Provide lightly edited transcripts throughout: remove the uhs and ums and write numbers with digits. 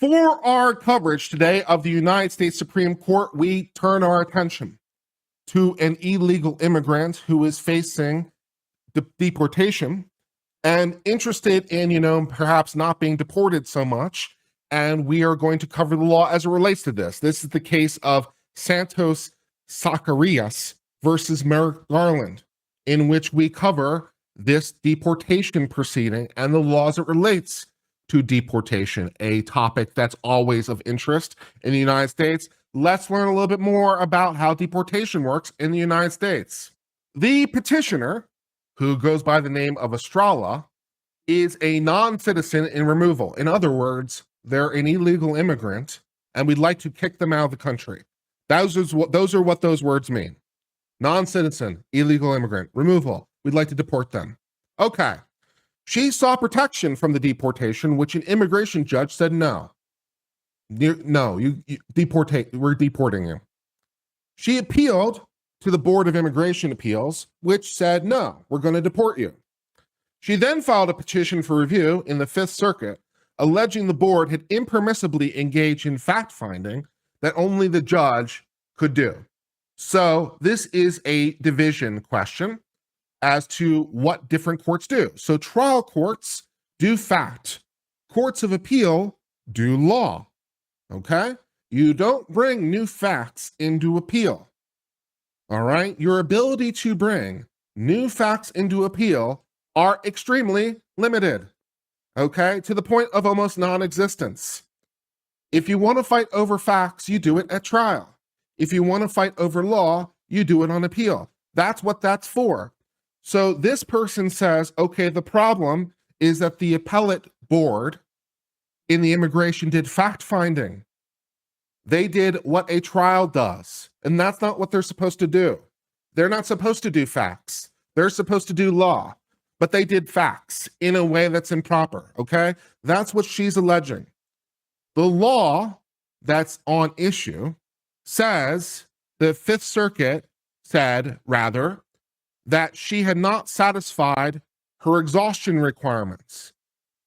For our coverage today of the United States Supreme Court, we turn our attention to an illegal immigrant who is facing deportation and interested in, perhaps not being deported so much. And we are going to cover the law as it relates to this. This is the case of Santos-Zacaria versus Merrick Garland, in which we cover this deportation proceeding and the laws it relates to deportation, a topic that's always of interest in the United States. Let's learn a little bit more about how deportation works in the United States. The petitioner, who goes by the name of Estrella, is a non-citizen in removal. In other words, they're an illegal immigrant, and we'd like to kick them out of the country. Those are what those words mean. Non-citizen, illegal immigrant, removal. We'd like to deport them. Okay. She sought protection from the deportation, which an immigration judge said no. No, you deportate. We're deporting you. She appealed to the Board of Immigration Appeals, which said no, we're going to deport you. She then filed a petition for review in the Fifth Circuit, alleging the board had impermissibly engaged in fact-finding that only the judge could do. So this is a division question as to what different courts do. So trial courts do fact. Courts of appeal do law. Okay? You don't bring new facts into appeal. All right? Your ability to bring new facts into appeal are extremely limited. Okay? To the point of almost non-existence. If you want to fight over facts, you do it at trial. If you want to fight over law, you do it on appeal. That's what that's for. So this person says, okay, the problem is that the appellate board in the immigration did fact-finding. They did what a trial does, and that's not what they're supposed to do. They're not supposed to do facts. They're supposed to do law, but they did facts in a way that's improper, okay? That's what she's alleging. The law that's on issue says, the Fifth Circuit said, rather, that she had not satisfied her exhaustion requirements.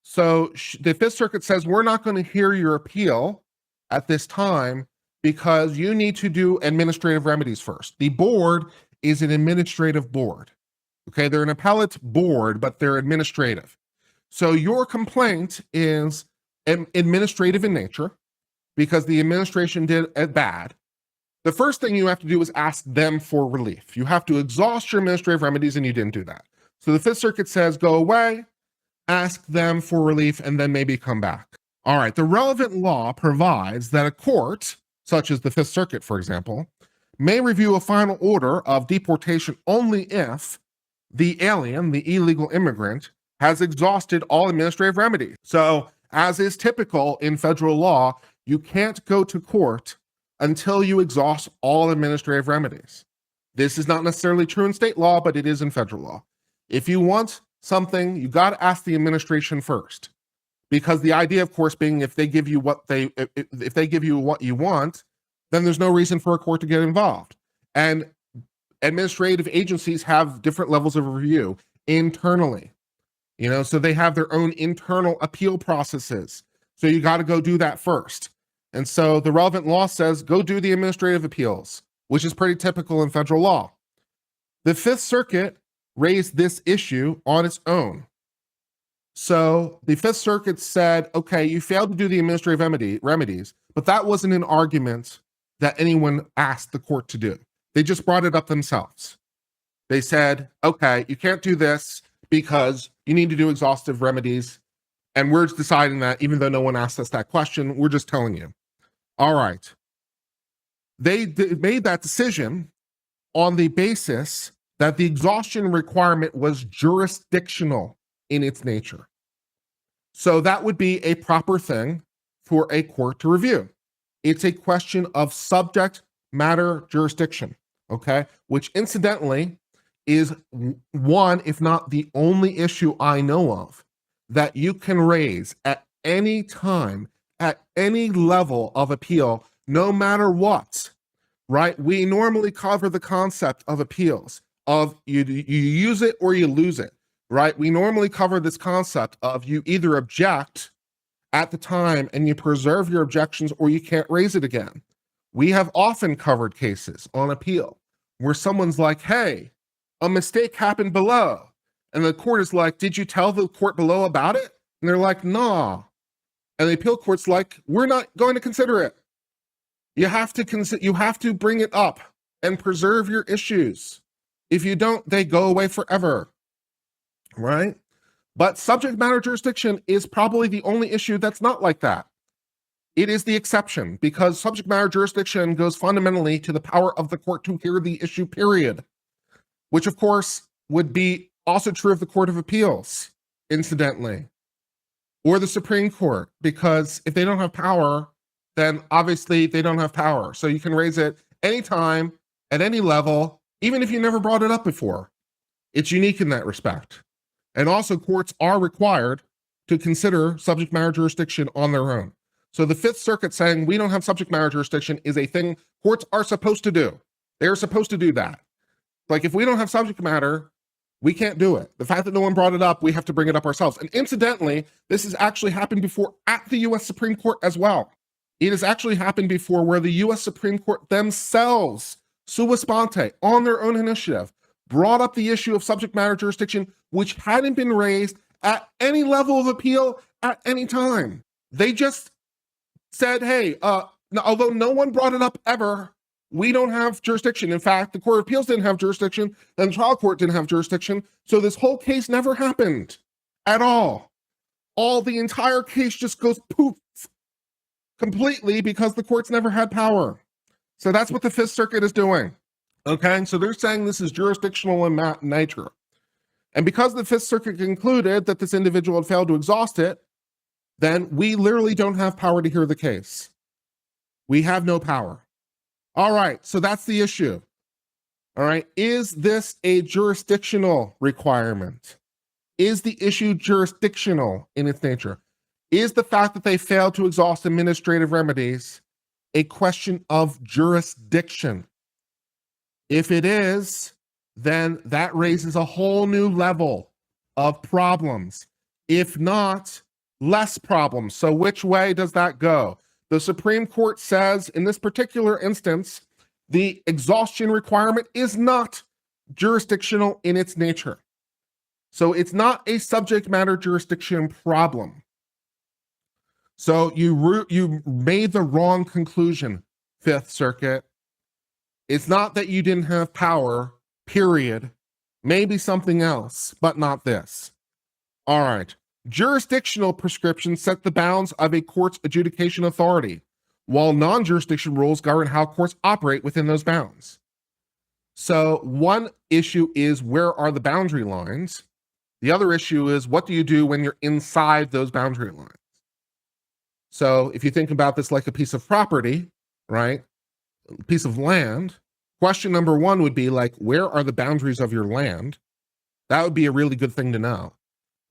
So the Fifth Circuit says, we're not going to hear your appeal at this time because you need to do administrative remedies first. The board is an administrative board. Okay, they're an appellate board, but they're administrative. So your complaint is administrative in nature because the administration did it bad. The first thing you have to do is ask them for relief. You have to exhaust your administrative remedies, and you didn't do that. So the Fifth Circuit says, go away, ask them for relief, and then maybe come back. All right, the relevant law provides that a court, such as the Fifth Circuit, for example, may review a final order of deportation only if the alien, the illegal immigrant, has exhausted all administrative remedies. So, as is typical in federal law, you can't go to court until you exhaust all administrative remedies. This is not necessarily true in state law, but it is in federal law. If you want something, you got to ask the administration first, because the idea, of course, being if they give you what you want, then there's no reason for a court to get involved. And administrative agencies have different levels of review internally, so they have their own internal appeal processes. So you got to go do that first. And so the relevant law says, go do the administrative appeals, which is pretty typical in federal law. The Fifth Circuit raised this issue on its own. So the Fifth Circuit said, okay, you failed to do the administrative remedies, but that wasn't an argument that anyone asked the court to do. They just brought it up themselves. They said, okay, you can't do this because you need to do exhaustive remedies. And we're deciding that even though no one asked us that question, we're just telling you. All right. They made that decision on the basis that the exhaustion requirement was jurisdictional in its nature. So that would be a proper thing for a court to review. It's a question of subject matter jurisdiction, okay? Which incidentally is one, if not the only issue I know of that you can raise at any time, at any level of appeal, no matter what, right? We normally cover the concept of appeals, of you use it or you lose it, right? We normally cover this concept of you either object at the time and you preserve your objections or you can't raise it again. We have often covered cases on appeal where someone's like, hey, a mistake happened below. And the court is like, did you tell the court below about it? And they're like, nah. And the appeal court's like, we're not going to consider it. You have to bring it up and preserve your issues. If you don't, they go away forever, right? But subject matter jurisdiction is probably the only issue that's not like that. It is the exception because subject matter jurisdiction goes fundamentally to the power of the court to hear the issue, period, which of course would be also true of the Court of Appeals, incidentally, or the Supreme Court, because if they don't have power, then obviously they don't have power. So you can raise it anytime, at any level, even if you never brought it up before. It's unique in that respect. And also courts are required to consider subject matter jurisdiction on their own. So the Fifth Circuit saying we don't have subject matter jurisdiction is a thing courts are supposed to do. They're supposed to do that. Like if we don't have subject matter, we can't do it. The fact that no one brought it up, we have to bring it up ourselves. And incidentally, this has actually happened before at the US Supreme Court as well. It has actually happened before where the US Supreme Court themselves, sua sponte, on their own initiative, brought up the issue of subject matter jurisdiction, which hadn't been raised at any level of appeal at any time. They just said, hey, although no one brought it up ever, we don't have jurisdiction. In fact, the Court of Appeals didn't have jurisdiction, and the trial court didn't have jurisdiction, so this whole case never happened at all. The entire case just goes poof completely because the courts never had power. So that's what the Fifth Circuit is doing. Okay, so they're saying this is jurisdictional in nature. And because the Fifth Circuit concluded that this individual had failed to exhaust it, then we literally don't have power to hear the case. We have no power. All right, so that's the issue. All right, is this a jurisdictional requirement? Is the issue jurisdictional in its nature? Is the fact that they failed to exhaust administrative remedies a question of jurisdiction? If it is, then that raises a whole new level of problems. If not, less problems. So which way does that go? The Supreme Court says in this particular instance, the exhaustion requirement is not jurisdictional in its nature. So it's not a subject matter jurisdiction problem. So you made the wrong conclusion, Fifth Circuit. It's not that you didn't have power, period. Maybe something else, but not this. All right. Jurisdictional prescriptions set the bounds of a court's adjudication authority, while non-jurisdiction rules govern how courts operate within those bounds. So one issue is where are the boundary lines? The other issue is what do you do when you're inside those boundary lines? So if you think about this like a piece of property, right? A piece of land, question number one would be like, where are the boundaries of your land? That would be a really good thing to know.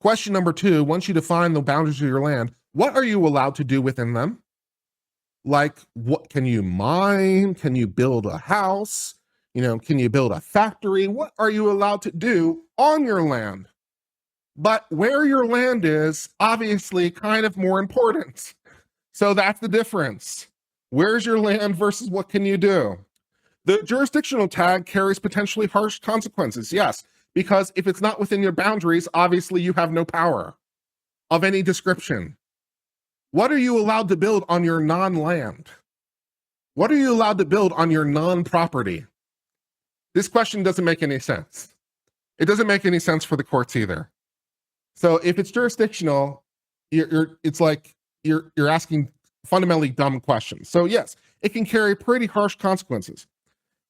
Question number two, once you define the boundaries of your land, what are you allowed to do within them? Like, what can you mine? Can you build a house? Can you build a factory? What are you allowed to do on your land? But where your land is obviously kind of more important. So that's the difference. Where's your land versus what can you do? The jurisdictional tag carries potentially harsh consequences, yes, because if it's not within your boundaries, obviously you have no power of any description. What are you allowed to build on your non-land? What are you allowed to build on your non-property? This question doesn't make any sense. It doesn't make any sense for the courts either. So if it's jurisdictional, it's like you're asking fundamentally dumb questions. So yes, it can carry pretty harsh consequences.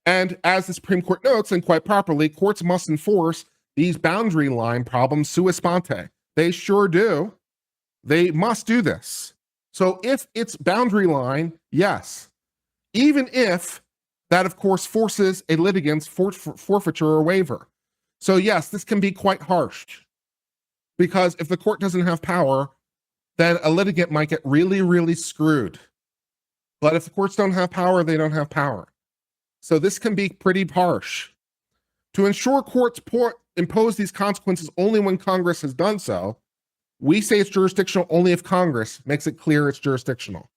And as the Supreme Court notes, and quite properly, courts must enforce these boundary line problems sua sponte. They sure do. They must do this. So if it's boundary line, yes. Even if that, of course, forces a litigant's forfeiture or waiver. So yes, this can be quite harsh. Because if the court doesn't have power, then a litigant might get really, really screwed. But if the courts don't have power, they don't have power. So this can be pretty harsh. To ensure courts impose these consequences only when Congress has done so, We say it's jurisdictional only if Congress makes it clear it's jurisdictional.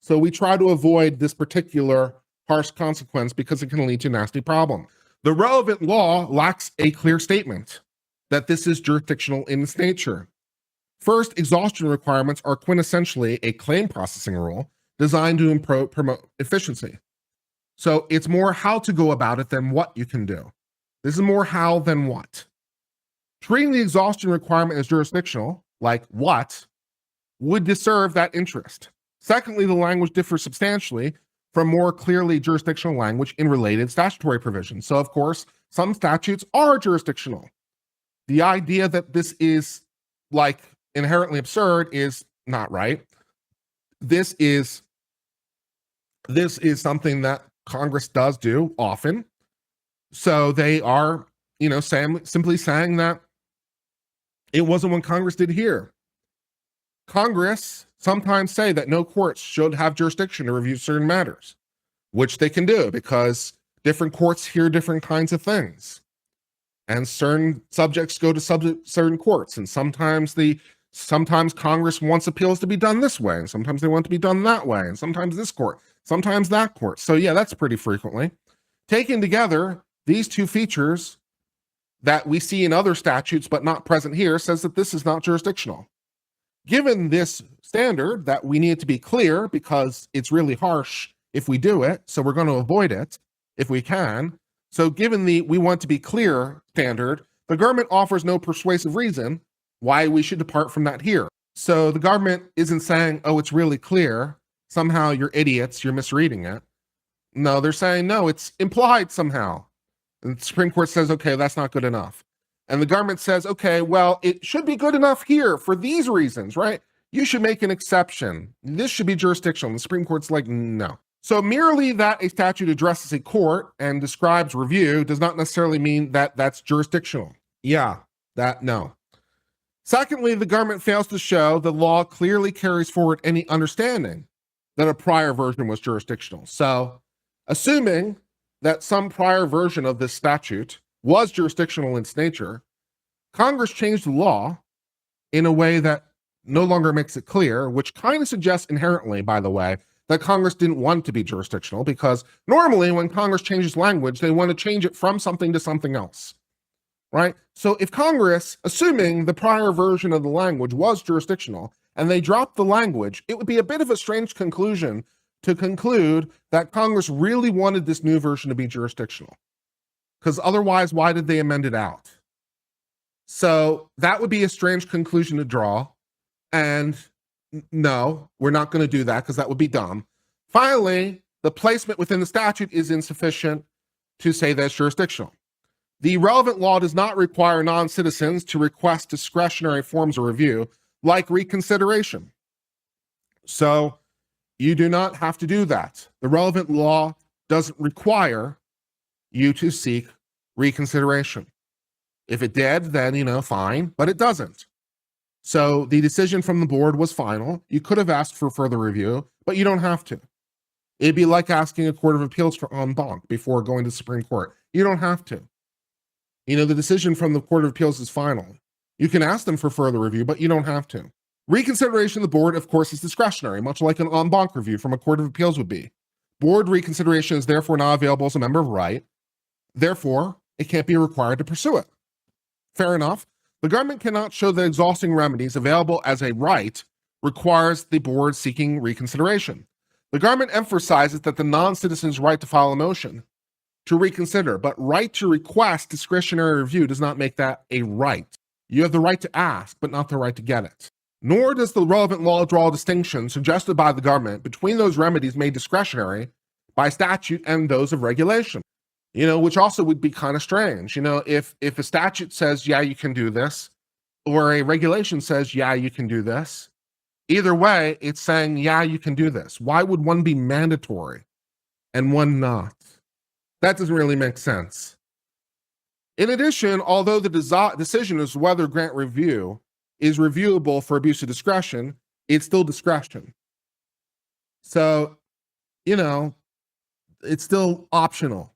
So we try to avoid this particular harsh consequence because it can lead to a nasty problem. The relevant law lacks a clear statement that this is jurisdictional in its nature. First, exhaustion requirements are quintessentially a claim processing rule designed to promote efficiency. So it's more how to go about it than what you can do. This is more how than what. Treating the exhaustion requirement as jurisdictional, like what, would disserve that interest. Secondly, the language differs substantially from more clearly jurisdictional language in related statutory provisions. So, of course, some statutes are jurisdictional. The idea that this is like inherently absurd is not right. This is something that Congress does do often. So they are, simply saying that it wasn't what Congress did here. Congress sometimes say that no courts should have jurisdiction to review certain matters, which they can do because different courts hear different kinds of things. And certain subjects go to certain courts. And sometimes Congress wants appeals to be done this way, and sometimes they want to be done that way, and sometimes this court, sometimes that court. So yeah, that's pretty frequently. Taken together, these two features that we see in other statutes but not present here says that this is not jurisdictional. Given this standard that we need to be clear because it's really harsh if we do it, so we're going to avoid it if we can. So given the we want to be clear standard, the government offers no persuasive reason why we should depart from that here. So the government isn't saying, oh, it's really clear. Somehow you're idiots, you're misreading it. No, they're saying, no, it's implied somehow. And the Supreme Court says, okay, that's not good enough. And the government says, okay, well, it should be good enough here for these reasons, right? You should make an exception. This should be jurisdictional. And the Supreme Court's like, no. So merely that a statute addresses a court and describes review does not necessarily mean that that's jurisdictional. No. Secondly, the government fails to show the law clearly carries forward any understanding that a prior version was jurisdictional. So assuming that some prior version of this statute was jurisdictional in its nature, Congress changed the law in a way that no longer makes it clear, which kind of suggests inherently, by the way, that Congress didn't want to be jurisdictional, because normally when Congress changes language, they want to change it from something to something else, right? So if Congress, assuming the prior version of the language was jurisdictional, and they dropped the language, it would be a bit of a strange conclusion to conclude that Congress really wanted this new version to be jurisdictional. Because otherwise, why did they amend it out? So that would be a strange conclusion to draw. And no, we're not going to do that because that would be dumb. Finally, the placement within the statute is insufficient to say that it's jurisdictional. The relevant law does not require non-citizens to request discretionary forms of review like reconsideration. So you do not have to do that. The relevant law doesn't require you to seek reconsideration. If it did, then, fine, but it doesn't. So the decision from the board was final. You could have asked for further review, but you don't have to. It'd be like asking a court of appeals for en banc before going to the Supreme Court. You don't have to. The decision from the court of appeals is final. You can ask them for further review, but you don't have to. Reconsideration of the board, of course, is discretionary, much like an en banc review from a court of appeals would be. Board reconsideration is therefore not available as a member of right. Therefore, it can't be required to pursue it. Fair enough. The government cannot show that exhausting remedies available as a right requires the board seeking reconsideration. The government emphasizes that the non-citizen's right to file a motion to reconsider, but right to request discretionary review does not make that a right. You have the right to ask, but not the right to get it. Nor does the relevant law draw a distinction suggested by the government between those remedies made discretionary by statute and those of regulation. Which also would be kind of strange. If a statute says, yeah, you can do this, or a regulation says, yeah, you can do this, either way, it's saying, yeah, you can do this. Why would one be mandatory and one not? That doesn't really make sense. In addition, although the decision as to whether grant review is reviewable for abuse of discretion, it's still discretion. So, it's still optional.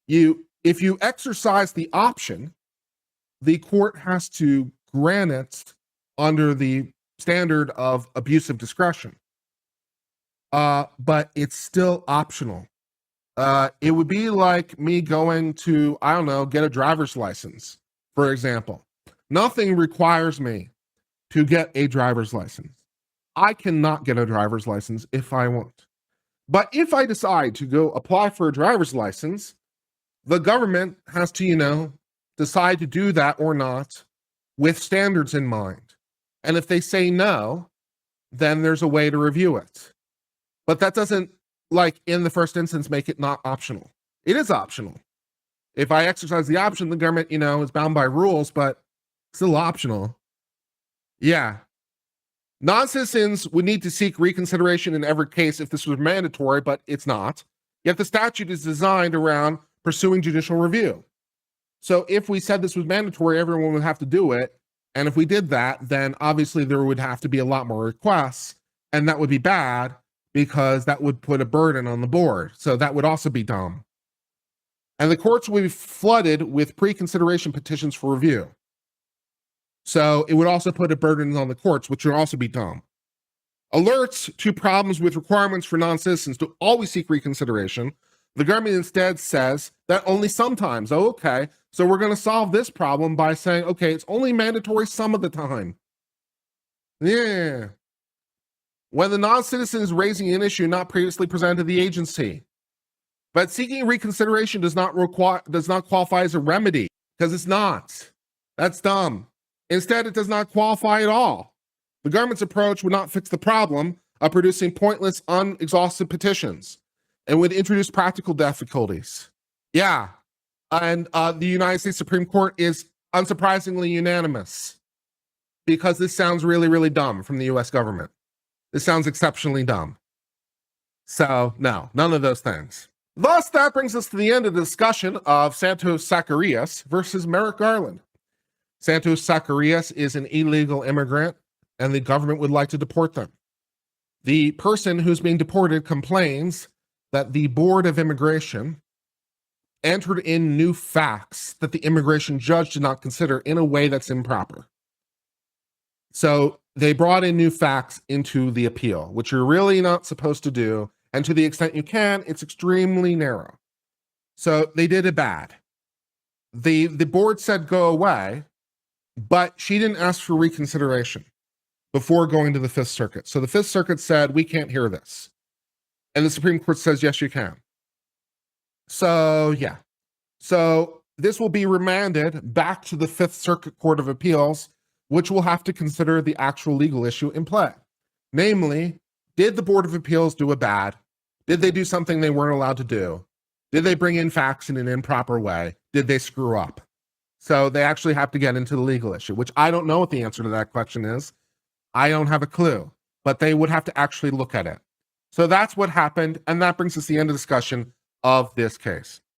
If you exercise the option, the court has to grant it under the standard of abusive discretion. But it's still optional. It would be like me going to, I don't know, get a driver's license, for example. Nothing requires me to get a driver's license. I cannot get a driver's license if I want. But if I decide to go apply for a driver's license, the government has to, decide to do that or not with standards in mind. And if they say no, then there's a way to review it. But that doesn't, like in the first instance, make it not optional. It is optional. If I exercise the option, the government, is bound by rules, but still optional. Yeah. Non-citizens would need to seek reconsideration in every case if this was mandatory, but it's not. Yet the statute is designed around pursuing judicial review. So if we said this was mandatory, everyone would have to do it. And if we did that, then obviously there would have to be a lot more requests, and that would be bad because that would put a burden on the board. So that would also be dumb. And the courts would be flooded with pre-consideration petitions for review. So it would also put a burden on the courts, which would also be dumb. Alerts to problems with requirements for non-citizens to always seek reconsideration. The government instead says that only sometimes. Oh, okay. So we're going to solve this problem by saying, okay, it's only mandatory some of the time. Yeah. When the non-citizen is raising an issue not previously presented to the agency. But seeking reconsideration does not qualify as a remedy, because it's not. That's dumb. Instead, it does not qualify at all. The government's approach would not fix the problem of producing pointless, unexhausted petitions and would introduce practical difficulties. Yeah, and the United States Supreme Court is unsurprisingly unanimous because this sounds really, really dumb from the US government. This sounds exceptionally dumb. So, no, none of those things. Thus, that brings us to the end of the discussion of Santos-Zacaria versus Merrick Garland. Santos-Zacaria is an illegal immigrant, and the government would like to deport them. The person who's being deported complains that the Board of Immigration entered in new facts that the immigration judge did not consider in a way that's improper. So they brought in new facts into the appeal, which you're really not supposed to do. And to the extent you can, it's extremely narrow. So they did it bad. The board said go away, but she didn't ask for reconsideration before going to the Fifth Circuit. So the Fifth Circuit said, we can't hear this. And the Supreme Court says, yes, you can. So, yeah. So this will be remanded back to the Fifth Circuit Court of Appeals, which will have to consider the actual legal issue in play. Namely, did the Board of Appeals do a bad? Did they do something they weren't allowed to do? Did they bring in facts in an improper way? Did they screw up? So they actually have to get into the legal issue, which I don't know what the answer to that question is. I don't have a clue, but they would have to actually look at it. So that's what happened, and that brings us to the end of discussion of this case.